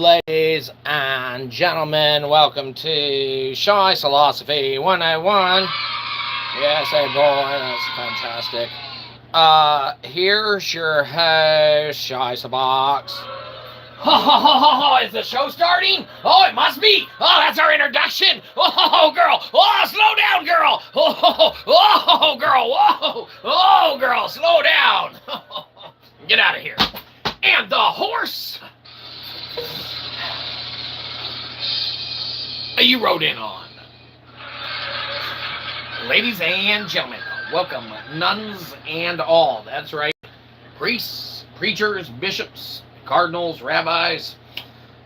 ladies and gentlemen. Welcome to Shyzalosophy 101. Yes, hey boy, that's fantastic. Here's your host, Shyzabox. Is the show starting? Oh, it must be. Oh, that's our introduction. Oh, girl. Oh, slow down, girl. Oh, girl. Oh, girl, slow down. Get out of here. And the horse you rode in on. Ladies and gentlemen, welcome, nuns and all. That's right. Priests, preachers, bishops, cardinals, rabbis,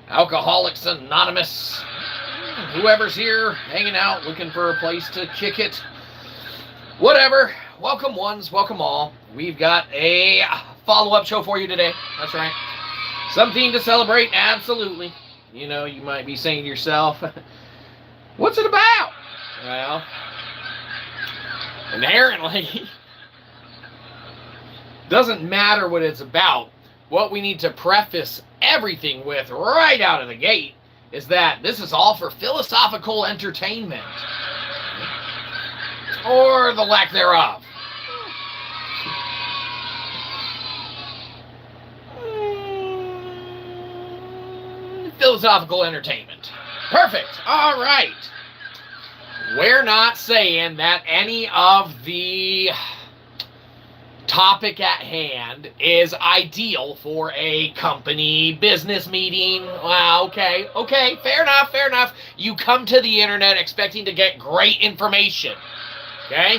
Alcoholics Anonymous, whoever's here hanging out looking for a place to kick it. Whatever. Welcome ones, welcome all. We've got a follow-up show for you today. That's right. Something to celebrate, absolutely. You know, you might be saying to yourself, what's it about? Well, inherently, doesn't matter what it's about. What we need to preface everything with right out of the gate is that this is all for philosophical entertainment. Or the lack thereof. Philosophical entertainment. Perfect. All right. We're not saying that any of the topic at hand is ideal for a company business meeting. Well, okay, fair enough. You come to the internet expecting to get great information, okay?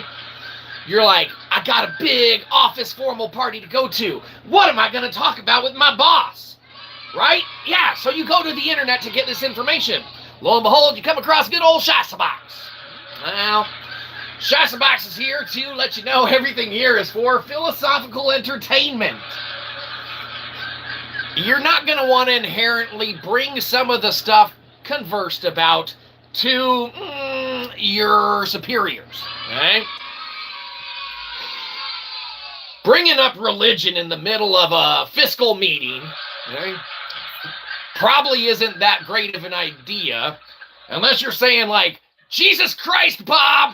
You're like, I got a big office formal party to go to. What am I going to talk about with my boss? Right? Yeah, so you go to the internet to get this information. Lo and behold, you come across good old Shyzabox. Well, Shyzabox is here to let you know everything here is for philosophical entertainment. You're not going to want to inherently bring some of the stuff conversed about to your superiors, okay? Bringing up religion in the middle of a fiscal meeting, okay, probably isn't that great of an idea, unless you're saying like, Jesus Christ, Bob!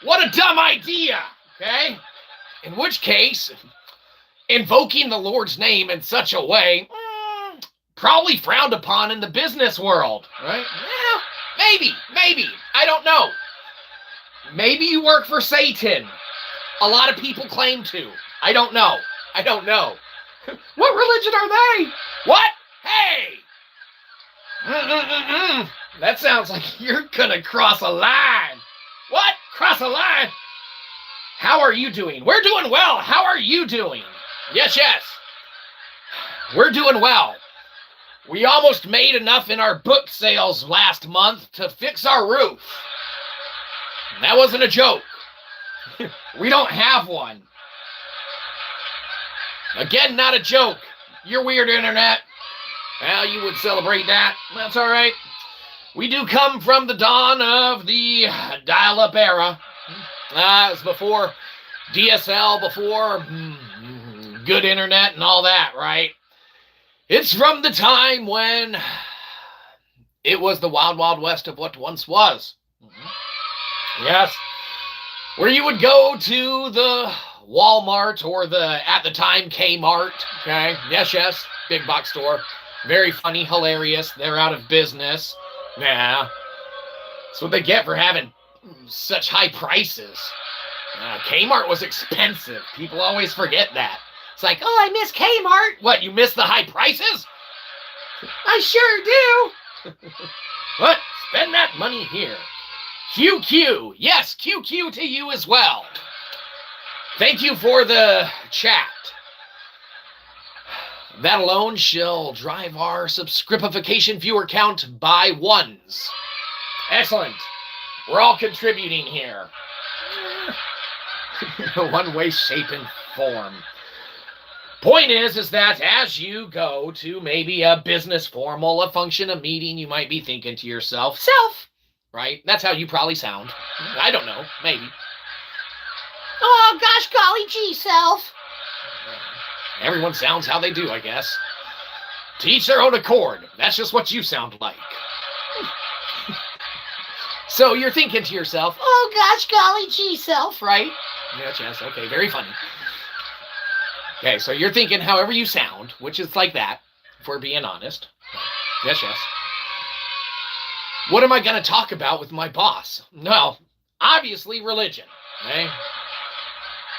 What a dumb idea, okay? In which case, invoking the Lord's name in such a way, probably frowned upon in the business world, right? Well, maybe, I don't know. Maybe you work for Satan. A lot of people claim to. I don't know. What religion are they? What? Hey! That sounds like you're gonna cross a line. What? Cross a line? How are you doing? We're doing well. How are you doing? Yes. We're doing well. We almost made enough in our book sales last month to fix our roof. That wasn't a joke. We don't have one. Again, not a joke. You're weird, internet. Well, you would celebrate that. That's all right. We do come from the dawn of the dial-up era. It was before DSL, before good internet and all that, right? It's from the time when it was the wild, wild west of what once was. Yes. Where you would go to the Walmart or the, at the time, Kmart, okay? Yes, big box store. Very funny, hilarious. They're out of business. Yeah. That's what they get for having such high prices. Kmart was expensive. People always forget that. It's like, oh, I miss Kmart. What, you miss the high prices? I sure do. What? Spend that money here. QQ. Yes, QQ to you as well. Thank you for the chat. That alone shall drive our subscripification viewer count by ones. Excellent. We're all contributing here. One way, shape, and form. Point is that as you go to maybe a business formal, a function, a meeting, you might be thinking to yourself, self, right? That's how you probably sound. I don't know, maybe. Oh, gosh, golly gee, self. Everyone sounds how they do, I guess. To each their own accord. That's just what you sound like. So you're thinking to yourself, oh gosh, golly gee self, right? Yes, okay, very funny. Okay, so you're thinking however you sound, which is like that, if we're being honest. Yes. What am I going to talk about with my boss? No, obviously religion, okay,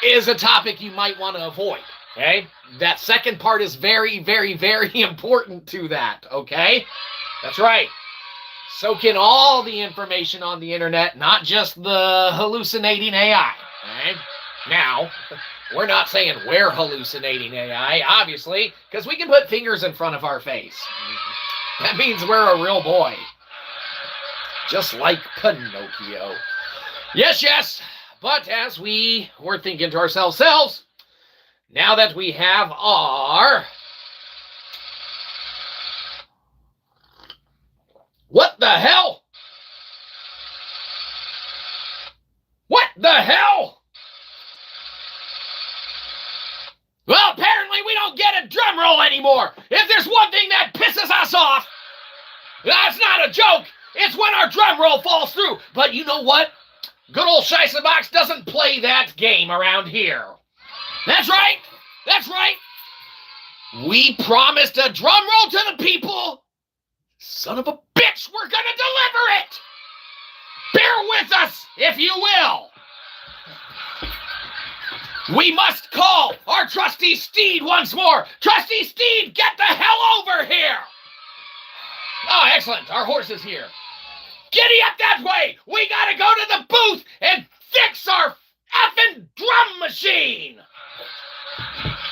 is a topic you might want to avoid, okay? That second part is very, very, very important to that, okay? That's right. Soak in all the information on the internet, not just the hallucinating AI, okay? Now, we're not saying we're hallucinating AI, obviously, because we can put fingers in front of our face. That means we're a real boy. Just like Pinocchio. Yes, but as we were thinking to ourselves, now that we have our... What the hell? What the hell? Well, apparently we don't get a drum roll anymore. If there's one thing that pisses us off, that's not a joke. It's when our drum roll falls through. But you know what? Good old Shyzabox doesn't play that game around here. That's right. We promised a drum roll to the people. Son of a bitch, we're gonna deliver it! Bear with us, if you will! We must call our trusty steed once more! Trusty steed, get the hell over here! Oh, excellent, our horse is here. Giddy up that way! We gotta go to the booth and fix our effing drum machine!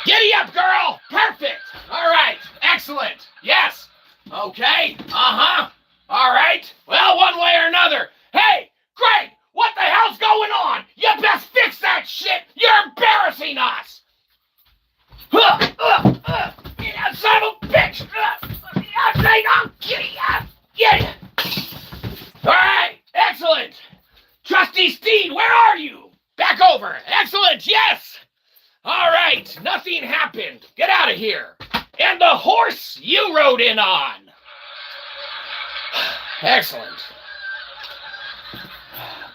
Giddy up, girl! Perfect! Alright, excellent, yes! Okay, all right. Well, one way or another. Hey, Greg, what the hell's going on? You best fix that shit. You're embarrassing us. Son of a bitch. Yeah. All right, excellent. Trusty Steed, where are you? Back over. Excellent, yes. All right, nothing happened. Get out of here. And the horse you rode in on. Excellent.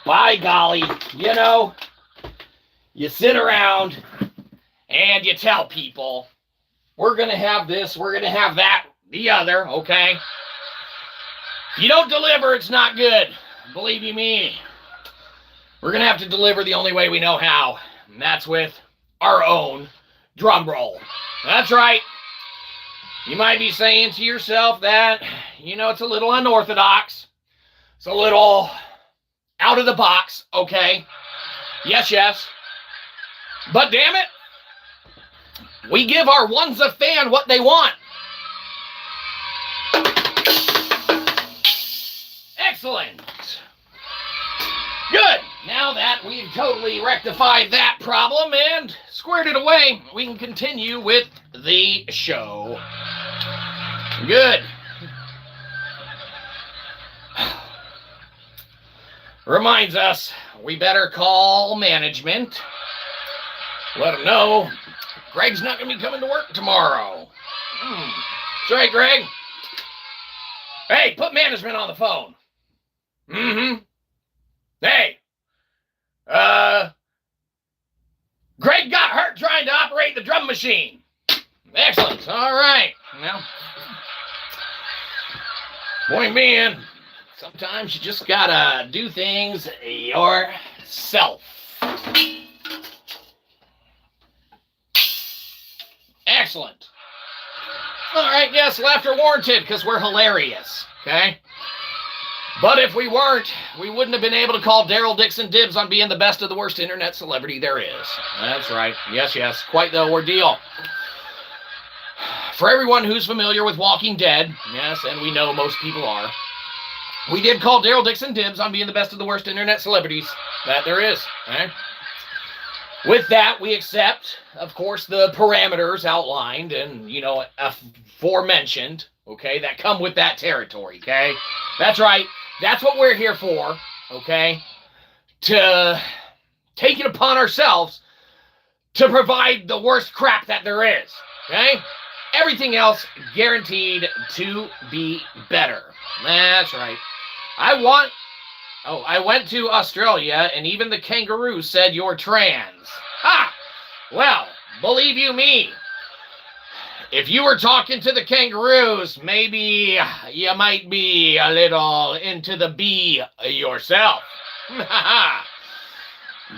By golly, you know, you sit around and you tell people, we're going to have this, we're going to have that, the other, okay? If you don't deliver, it's not good. Believe you me. We're going to have to deliver the only way we know how, and that's with our own drum roll. That's right. You might be saying to yourself that, you know, it's a little unorthodox. It's a little out of the box, okay? Yes. But damn it, we give our One's-a fan what they want. Excellent. Good. Now that we've totally rectified that problem and squared it away, we can continue with the show. Good. Reminds us, we better call management. Let them know Greg's not going to be coming to work tomorrow. That's right, Greg. Hey, put management on the phone. Hey. Greg got hurt trying to operate the drum machine. Excellent. All right. Well, point being, sometimes you just gotta do things yourself. Excellent. All right, yes, laughter warranted because we're hilarious, okay? But if we weren't, we wouldn't have been able to call Daryl Dixon dibs on being the best of the worst internet celebrity there is. That's right. Yes. Quite the ordeal. For everyone who's familiar with Walking Dead, yes, and we know most people are, we did call Daryl Dixon dibs on being the best of the worst internet celebrities that there is. Okay? With that, we accept, of course, the parameters outlined and, you know, aforementioned, okay, that come with that territory, okay? That's right. That's what we're here for, okay? To take it upon ourselves to provide the worst crap that there is, okay? Everything else guaranteed to be better. That's right. I went to Australia, and even the kangaroo said you're trans. Ha! Well, believe you me, if you were talking to the kangaroos, maybe you might be a little into the bee yourself.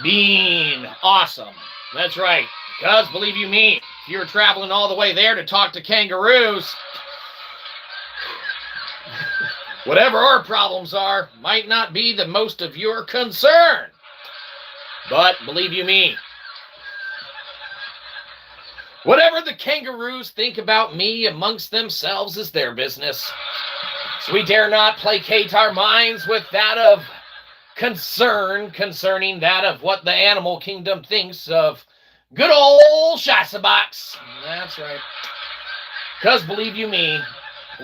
Being awesome. That's right. Because, believe you me, if you were traveling all the way there to talk to kangaroos, whatever our problems are might not be the most of your concern. But, believe you me, whatever the kangaroos think about me amongst themselves is their business. So we dare not placate our minds with that of concern concerning that of what the animal kingdom thinks of good old Shyzabox. That's right. Because believe you me,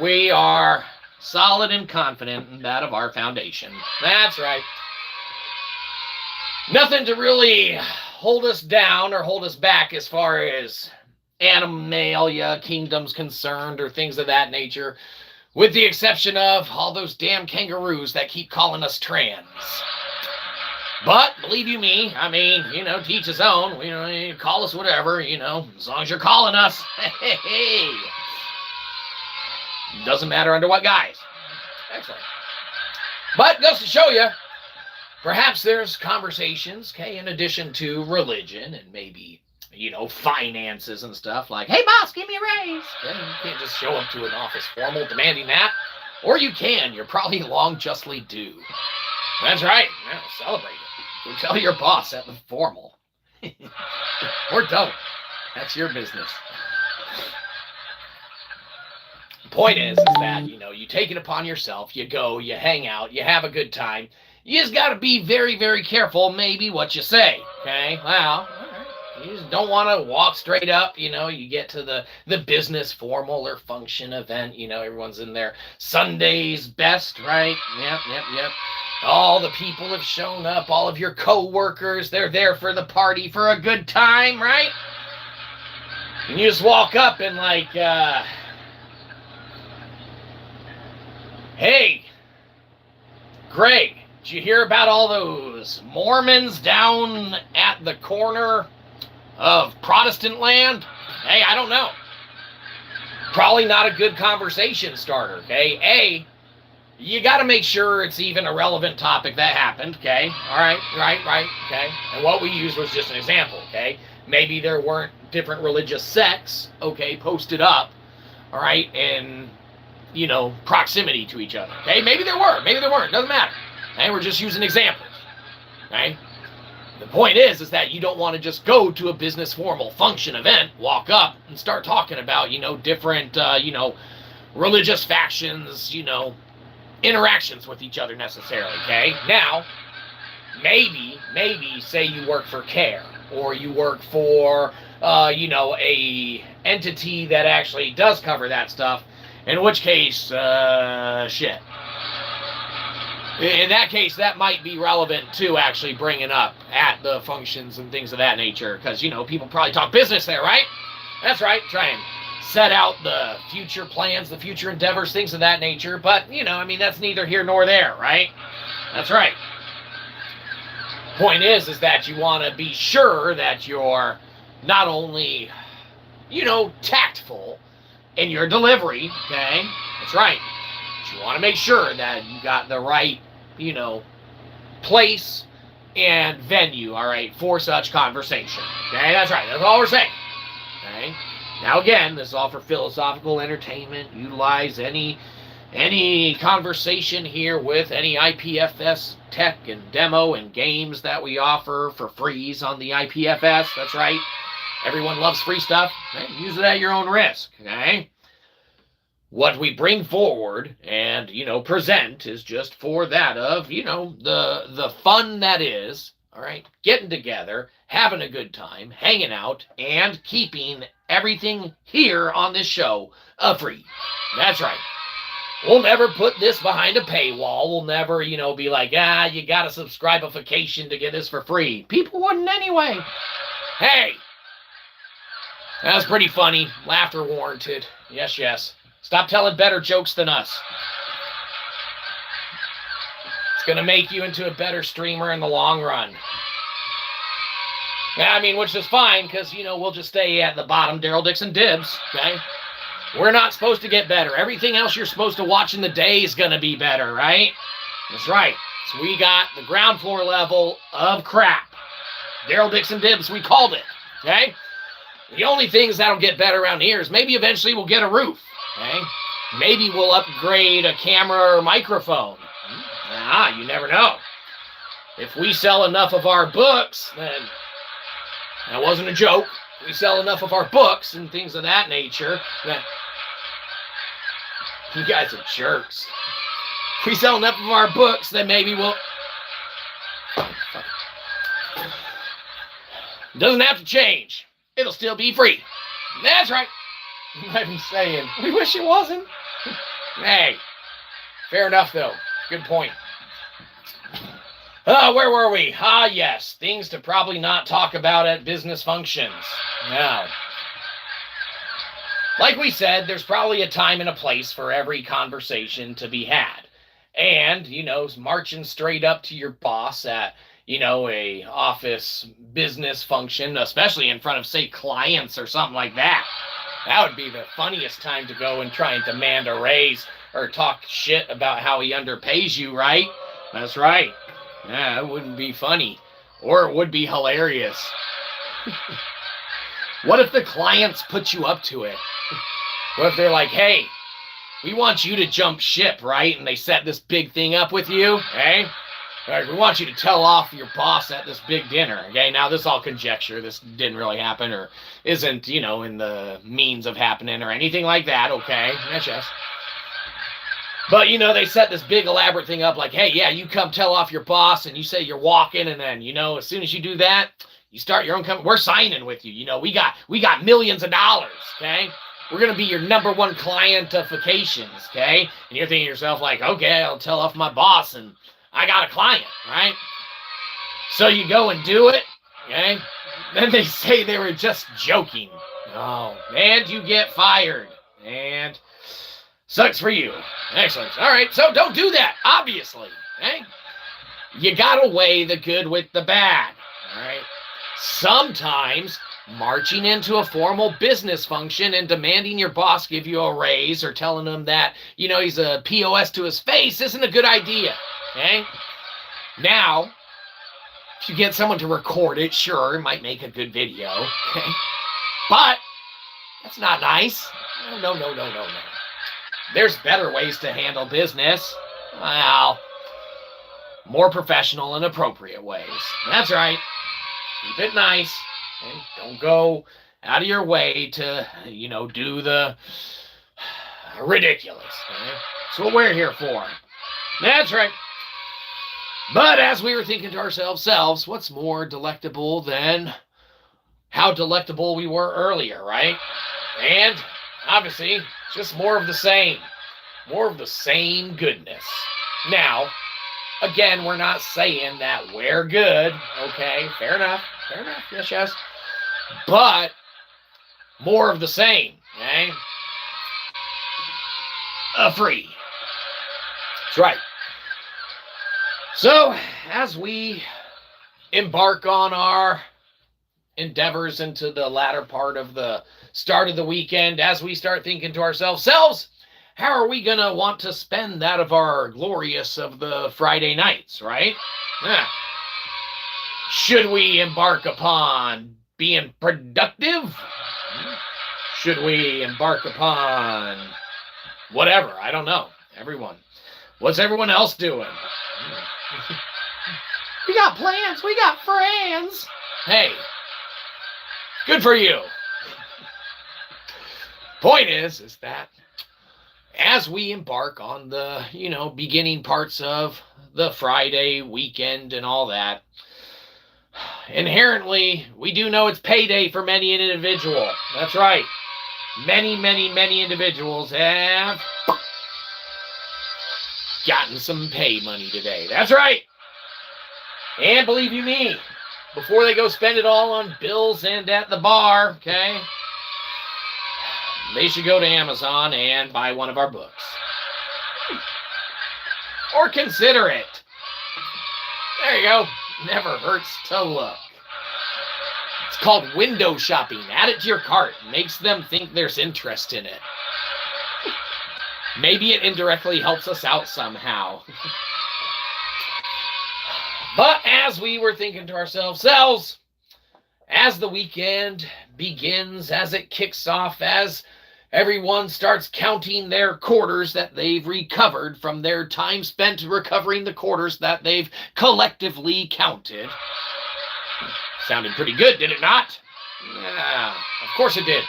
we are solid and confident in that of our foundation. That's right. Nothing to really hold us down or hold us back as far as Animalia kingdom's concerned or things of that nature, with the exception of all those damn kangaroos that keep calling us trans. But believe you me, I mean, to each his own. You call us whatever, as long as you're calling us. Hey. Doesn't matter under what guise. Excellent. But just to show you, perhaps there's conversations, okay, in addition to religion and maybe, finances and stuff like, hey, boss, give me a raise. Okay, you can't just show up to an office formal demanding that. Or you can. You're probably long justly due. That's right. Now, celebrate it. Go tell your boss at the formal. Or don't. That's your business. Point is that, you take it upon yourself, you go, you hang out, you have a good time. You just got to be very, very careful maybe what you say, okay? Well, all right. You just don't want to walk straight up, you get to the business formal or function event, everyone's in their Sunday's best, right? Yep. All the people have shown up, all of your co-workers, they're there for the party for a good time, right? And you just walk up and like, hey, Greg, did you hear about all those Mormons down at the corner of Protestant land? Hey, I don't know. Probably not a good conversation starter, okay? You got to make sure it's even a relevant topic that happened, okay? All right, right, okay? And what we used was just an example, okay? Maybe there weren't different religious sects, okay, posted up, all right, in, proximity to each other, okay? Maybe there were, maybe there weren't, doesn't matter. Okay? We're just using examples, okay? The point is that you don't want to just go to a business formal function event, walk up and start talking about, different, religious factions, interactions with each other necessarily, okay? Now, maybe say you work for CARE, or you work for, a entity that actually does cover that stuff, in which case, shit. In that case, that might be relevant to actually bringing up at the functions and things of that nature, because, people probably talk business there, right? That's right, try and set out the future plans, the future endeavors, things of that nature, but, that's neither here nor there, right? That's right. Point is that you want to be sure that you're not only, tactful in your delivery, okay? That's right. But you want to make sure that you got the right, place and venue, all right, for such conversation. Okay, that's right. That's all we're saying. Okay. Now again, this is all for philosophical entertainment. Utilize any conversation here with any ipfs tech and demo and games that we offer for freeze on the ipfs. That's right. Everyone loves free stuff. Okay? Use it at your own risk. Okay. What we bring forward and, present is just for that of, the fun that is, all right, getting together, having a good time, hanging out, and keeping everything here on this show free. That's right. We'll never put this behind a paywall. We'll never, be like, you got a subscribification to get this for free. People wouldn't anyway. Hey, That was pretty funny. Laughter warranted. Yes, yes. Stop telling better jokes than us. It's going to make you into a better streamer in the long run. Yeah, I mean, which is fine, because, you know, we'll just stay at the bottom, Daryl Dixon dibs, okay? We're not supposed to get better. Everything else you're supposed to watch in the day is going to be better, right? That's right. So we got the ground floor level of crap. Daryl Dixon dibs, we called it, okay? The only things that'll get better around here is maybe eventually we'll get a roof, okay? Maybe we'll upgrade a camera or microphone. You never know. If we sell enough of our books, then that wasn't a joke. If we sell enough of our books and things of that nature, then you guys are jerks. If we sell enough of our books, then maybe we'll... Doesn't have to change. It'll still be free. That's right. You might be saying, we wish it wasn't. Hey, fair enough, though. Good point. Where were we? Yes. Things to probably not talk about at business functions. Now, like we said, there's probably a time and a place for every conversation to be had. And, you know, marching straight up to your boss at, you know, a office business function, especially in front of, say, clients or something like that. That would be the funniest time to go and try and demand a raise or talk shit about how he underpays you, right? That's right. Yeah, that wouldn't be funny. Or it would be hilarious. What if the clients put you up to it? What if they're like, hey, we want you to jump ship, right? And they set this big thing up with you, okay? Right, we want you to tell off your boss at this big dinner, okay? Now, this is all conjecture. This didn't really happen or isn't, you know, in the means of happening or anything like that, okay? Yes. But, you know, they set this big elaborate thing up like, hey, yeah, you come tell off your boss and you say you're walking, and then, you know, as soon as you do that, you start your own company. We're signing with you. You know, we got millions of dollars, okay? We're going to be your number one clientifications, okay? And you're thinking to yourself like, okay, I'll tell off my boss and I got a client, right? So you go and do it, okay? Then they say they were just joking. Oh, and you get fired. And sucks for you. Excellent. All right, so don't do that, obviously, okay? You got to weigh the good with the bad, all right? Sometimes marching into a formal business function and demanding your boss give you a raise or telling him that, you know, he's a POS to his face isn't a good idea, okay? Now, if you get someone to record it, sure, it might make a good video, okay? But that's not nice. No. There's better ways to handle business. Well, more professional and appropriate ways. That's right. Keep it nice. Okay? Don't go out of your way to, you know, do the ridiculous. Okay? That's what we're here for. That's right. But as we were thinking to ourselves, what's more delectable than how delectable we were earlier, right? And obviously, just more of the same. More of the same goodness. Now, again, we're not saying that we're good, okay? Fair enough, yes. But more of the same, okay? Free. That's right. So, as we embark on our endeavors into the latter part of the start of the weekend, as we start thinking to ourselves, how are we going to want to spend that of our glorious of the Friday nights, right? Yeah. Should we embark upon being productive? Should we embark upon whatever? I don't know. Everyone. What's everyone else doing? We got plans. We got friends. Hey, good for you. Point is that as we embark on the, you know, beginning parts of the Friday weekend and all that, inherently, we do know it's payday for many an individual. That's right. Many individuals have gotten some pay money today. That's right. And believe you me, before they go spend it all on bills and at the bar, okay, they should go to Amazon and buy one of our books. Or consider it. There you go. Never hurts to look. It's called window shopping. Add it to your cart. Makes them think there's interest in it. Maybe it indirectly helps us out somehow. But as we were thinking to ourselves, as the weekend begins, as it kicks off, as everyone starts counting their quarters that they've recovered from their time spent recovering the quarters that they've collectively counted. Sounded pretty good, did it not? Yeah, of course it did.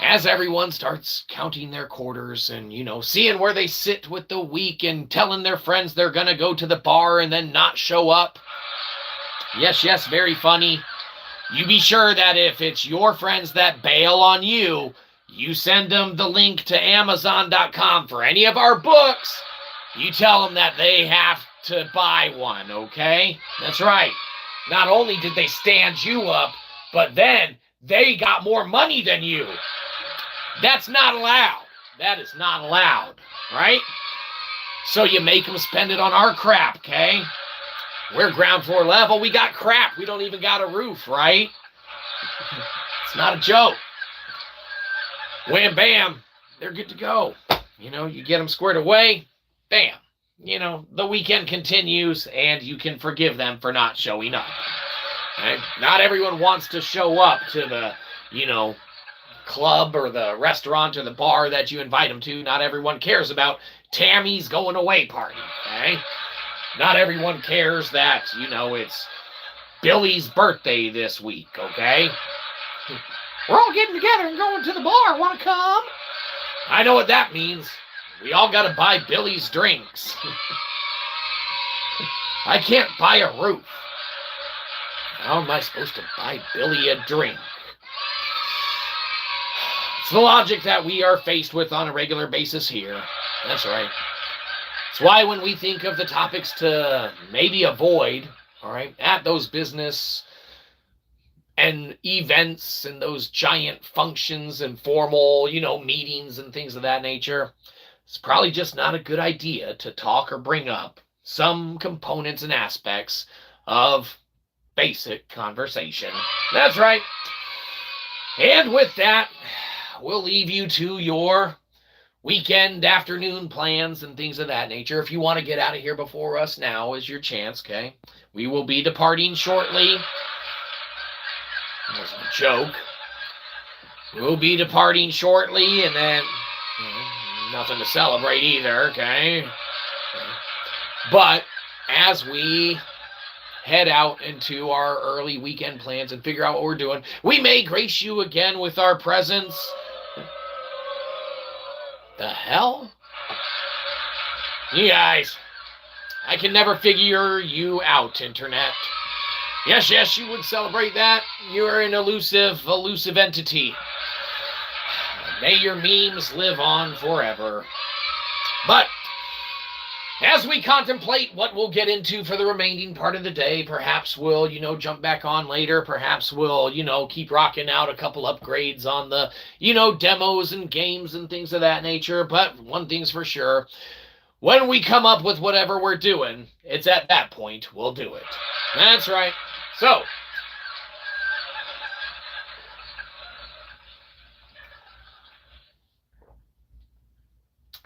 As everyone starts counting their quarters and, seeing where they sit with the week and telling their friends they're going to go to the bar and then not show up. Yes, very funny. You be sure that if it's your friends that bail on you, you send them the link to Amazon.com for any of our books. You tell them that they have to buy one, okay? That's right. Not only did they stand you up, but then they got more money than you. That's not allowed. That is not allowed, right? So you make them spend it on our crap, okay? We're ground floor level. We got crap. We don't even got a roof, right? It's not a joke. Wham, bam, they're good to go. You get them squared away, bam. The weekend continues, and you can forgive them for not showing up. Right? Not everyone wants to show up to the, club or the restaurant or the bar that you invite them to. Not everyone cares about Tammy's going away party, okay? Not everyone cares that, it's Billy's birthday this week, okay? We're all getting together and going to the bar. Want to come? I know what that means. We all got to buy Billy's drinks. I can't buy a roof. How am I supposed to buy Billy a drink? It's the logic that we are faced with on a regular basis here. That's right. It's why when we think of the topics to maybe avoid, all right, at those business and events and those giant functions and formal, meetings and things of that nature, it's probably just not a good idea to talk or bring up some components and aspects of basic conversation. That's right. And with that, we'll leave you to your weekend afternoon plans and things of that nature. If you want to get out of here before us, now is your chance, okay? We will be departing shortly. That was a joke. We'll be departing shortly, and then nothing to celebrate either, okay? But as we head out into our early weekend plans and figure out what we're doing, we may grace you again with our presence. The hell? You guys, I can never figure you out, Internet. Yes, you would celebrate that. You're an elusive entity. May your memes live on forever. But as we contemplate what we'll get into for the remaining part of the day, perhaps we'll, jump back on later. Perhaps we'll, keep rocking out a couple upgrades on the, demos and games and things of that nature. But one thing's for sure, when we come up with whatever we're doing, it's at that point we'll do it. That's right. So,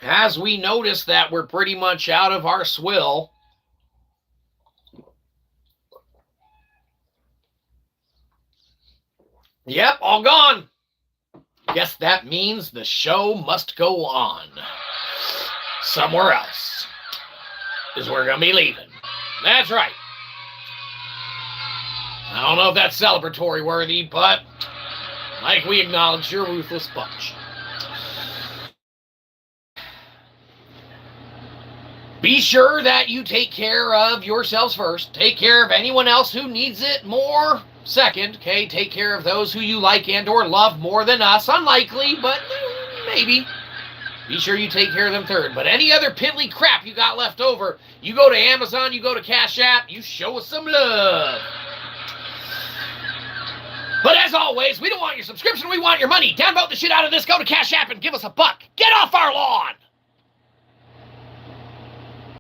as we notice that we're pretty much out of our swill, yep, all gone. Guess that means the show must go on. Somewhere else is where we're going to be leaving. That's right. I don't know if that's celebratory worthy, but like we acknowledge, you're a ruthless bunch. Be sure that you take care of yourselves first. Take care of anyone else who needs it more second. Okay, take care of those who you like and or love more than us. Unlikely, but maybe. Be sure you take care of them third. But any other piddly crap you got left over, you go to Amazon, you go to Cashapp, you show us some love. But as always, we don't want your subscription, we want your money. Downvote the shit out of this, go to Cashapp and give us $1. Get off our lawn!